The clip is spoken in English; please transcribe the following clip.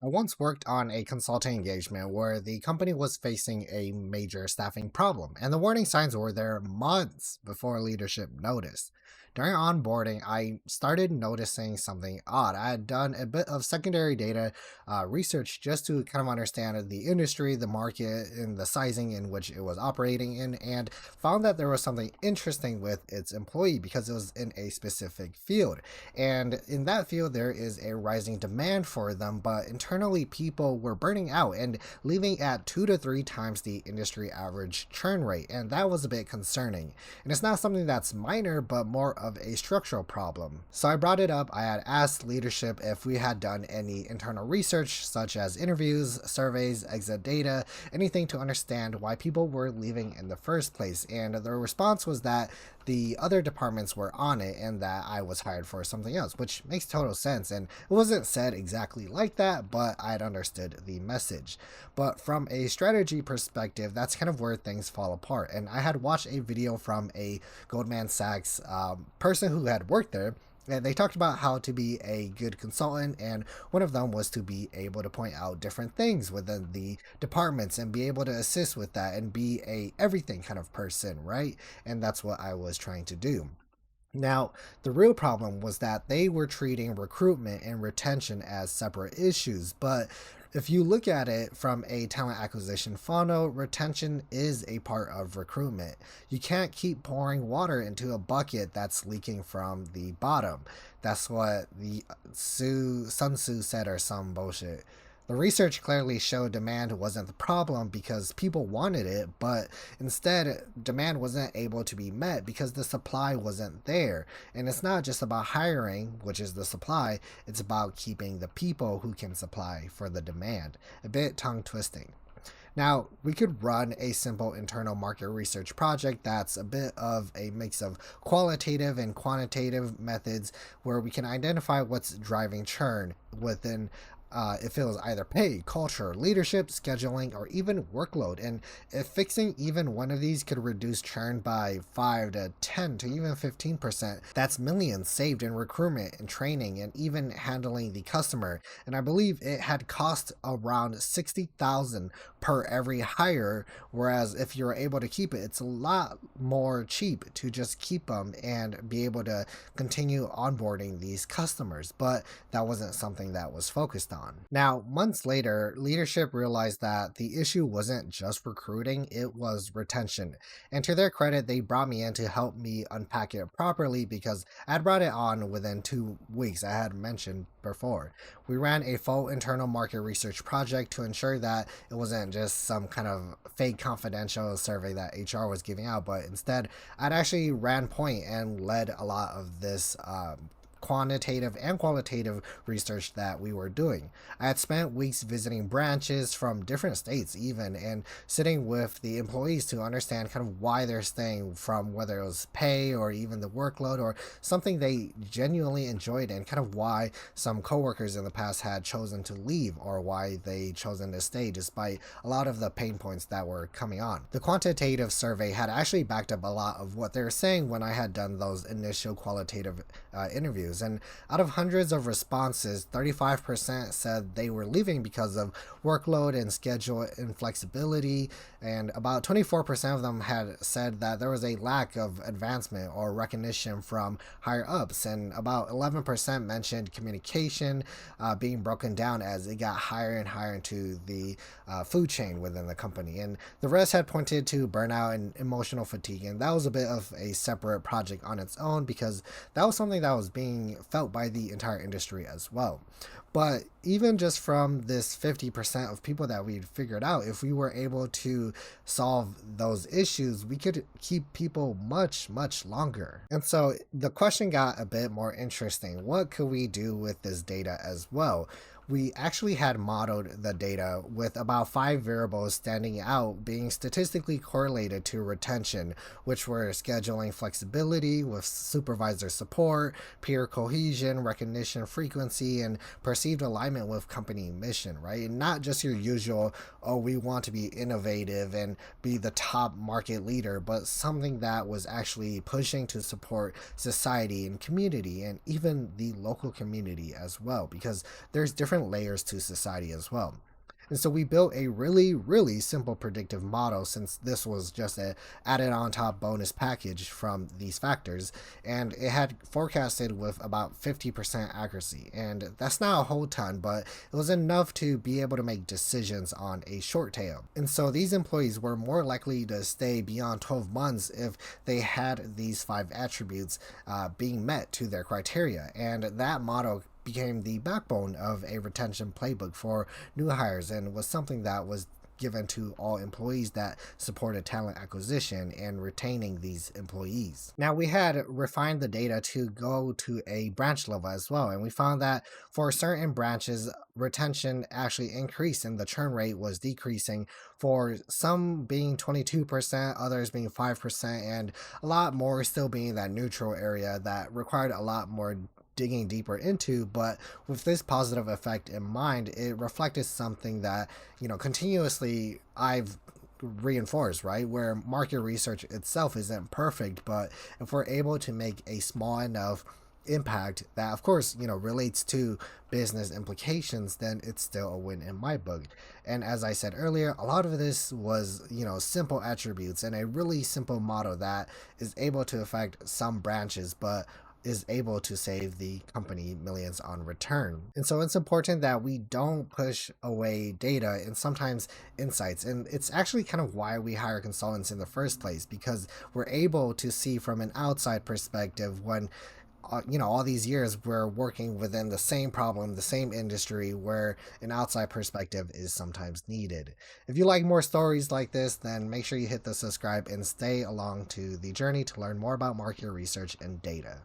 I once worked on a consulting engagement where the company was facing a major staffing problem, and the warning signs were there months before leadership noticed. During onboarding, I started noticing something odd. I had done a bit of secondary data research just to kind of understand the industry, the market, and the sizing in which it was operating in, and found that there was something interesting with its employee because it was in a specific field. And in that field, there is a rising demand for them, but internally, people were burning out and leaving at 2 to 3 times the industry average churn rate. And that was a bit concerning. And it's not something that's minor, but more of a structural problem. So I brought it up. I had asked leadership if we had done any internal research, such as interviews, surveys, exit data, anything to understand why people were leaving in the first place. And the response was that the other departments were on it and that I was hired for something else, which makes total sense. And it wasn't said exactly like that, but I'd understood the message. But from a strategy perspective, that's kind of where things fall apart. And I had watched a video from a Goldman Sachs person who had worked there, and they talked about how to be a good consultant, and one of them was to be able to point out different things within the departments and be able to assist with that and be a everything kind of person, right? And that's what I was trying to do. Now, the real problem was that they were treating recruitment and retention as separate issues. But if you look at it from a talent acquisition funnel, retention is a part of recruitment. You can't keep pouring water into a bucket that's leaking from the bottom. That's what the Sun Tzu said, or some bullshit. The research clearly showed demand wasn't the problem because people wanted it, but instead, demand wasn't able to be met because the supply wasn't there. And it's not just about hiring, which is the supply, it's about keeping the people who can supply for the demand. A bit tongue twisting. Now, we could run a simple internal market research project that's a bit of a mix of qualitative and quantitative methods where we can identify what's driving churn within if it was either pay, culture, leadership, scheduling, or even workload. And if fixing even one of these could reduce churn by 5 to 10 to even 15%, that's millions saved in recruitment and training and even handling the customer. And I believe it had cost around 60,000 per every hire, whereas if you're able to keep it, it's a lot more cheap to just keep them and be able to continue onboarding these customers. But that wasn't something that was focused on. Now, months later, leadership realized that the issue wasn't just recruiting, it was retention. And to their credit, they brought me in to help me unpack it properly because I'd brought it on within 2 weeks, I had mentioned before. We ran a full internal market research project to ensure that it wasn't just some kind of fake confidential survey that HR was giving out, but instead, I'd actually ran point and led a lot of this quantitative and qualitative research that we were doing. I had spent weeks visiting branches from different states, even, and sitting with the employees to understand kind of why they're staying, from whether it was pay or even the workload or something they genuinely enjoyed, and kind of why some coworkers in the past had chosen to leave or why they chosen to stay despite a lot of the pain points that were coming on. The quantitative survey had actually backed up a lot of what they were saying when I had done those initial qualitative interviews. And out of hundreds of responses, 35% said they were leaving because of workload and schedule inflexibility, and about 24% of them had said that there was a lack of advancement or recognition from higher ups, and about 11% mentioned communication being broken down as it got higher and higher into the food chain within the company. And the rest had pointed to burnout and emotional fatigue, and that was a bit of a separate project on its own because that was something that was being felt by the entire industry as well. But even just from this 50% of people that we'd figured out, if we were able to solve those issues, we could keep people much, much longer. And so the question got a bit more interesting. What could we do with this data as well? We actually had modeled the data with about 5 variables standing out being statistically correlated to retention, which were scheduling flexibility with supervisor support, peer cohesion, recognition frequency, and perceived alignment with company mission, right? And not just your usual, oh, we want to be innovative and be the top market leader, but something that was actually pushing to support society and community and even the local community as well, because there's different different layers to society as well. And so we built a really, really simple predictive model, since this was just a added on top bonus package from these factors. And it had forecasted with about 50% accuracy. And that's not a whole ton, but it was enough to be able to make decisions on a short tail. And so these employees were more likely to stay beyond 12 months if they had these five attributes being met to their criteria. And that model became the backbone of a retention playbook for new hires, and was something that was given to all employees that supported talent acquisition and retaining these employees. Now, we had refined the data to go to a branch level as well, and we found that for certain branches, retention actually increased and the churn rate was decreasing, for some being 22%, others being 5%, and a lot more still being that neutral area that required a lot more digging deeper into. But with this positive effect in mind, it reflected something that, continuously I've reinforced, right? Where market research itself isn't perfect, but if we're able to make a small enough impact that, of course, relates to business implications, then it's still a win in my book. And as I said earlier, a lot of this was, simple attributes and a really simple model that is able to affect some branches, but is able to save the company millions on return. And so it's important that we don't push away data and sometimes insights. And it's actually kind of why we hire consultants in the first place, because we're able to see from an outside perspective when all these years we're working within the same problem, the same industry, where an outside perspective is sometimes needed. If you like more stories like this, then make sure you hit the subscribe and stay along to the journey to learn more about market research and data.